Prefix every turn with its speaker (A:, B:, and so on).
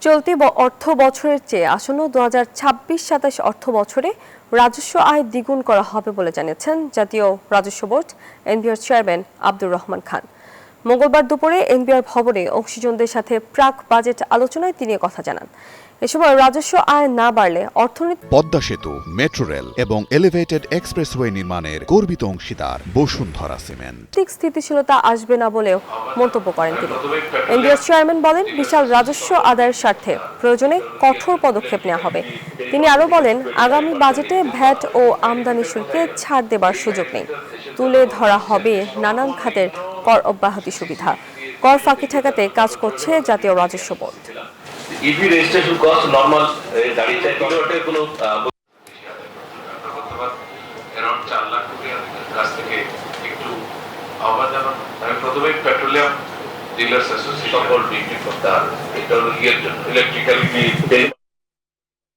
A: চলতি অর্থ বছরের চেয়ে আসন্ন 2026-27 অর্থ বছরে রাজস্ব আয় দ্বিগুণ করা হবে বলে জানিয়েছেন জাতীয় রাজস্ব board NBR chairman Abdur Rahman Khan. মঙ্গলবার দুপুরে এনবিআর ভবনে অংশীজনদের সাথে প্রাক বাজেট আলোচনায় তিনি কথা জানান। এ সময় রাজস্ব আয় না বাড়লে অর্থনীতি
B: পদ্মা সেতু, মেট্রো রেল এবং এলিভেটেড এক্সপ্রেসওয়ে নির্মাণের গর্বিত অংশীদার বসুন্ধরা সিমেন্ট।
A: স্থিতিশীলতা আসবে না বলেও মন্তব্য করেন তিনি। এনবিআর চেয়ারম্যান বলেন, বিশাল রাজস্ব আদায়ের স্বার্থে প্রয়োজনে কঠোর পদক্ষেপ নেওয়া হবে। তিনি আরও বলেন, আগামী বাজেটে ভ্যাট ও আমদানি শুল্কে ছাড় দেবার সুযোগ নেই। তুলে ধরা হবে নানান খাতের কর অব্যাহতি সুবিধা। কর ফাঁকি ঠেকাতে কাজ করছে জাতীয় রাজস্ব board.
C: EV registration cost normal গাড়ি চাই কিলোমিটার কোনো
D: অ্যারাউন্ড 4 লাখ টাকার কাছ থেকে একটু আহ্বান জানানো। আমি প্রথমে পেট্রোলিয়াম ডিলার্স অ্যাসোসিয়েশন সকল বিক্রি করতে হবে। এটা হলো ইলেকট্রিক্যাল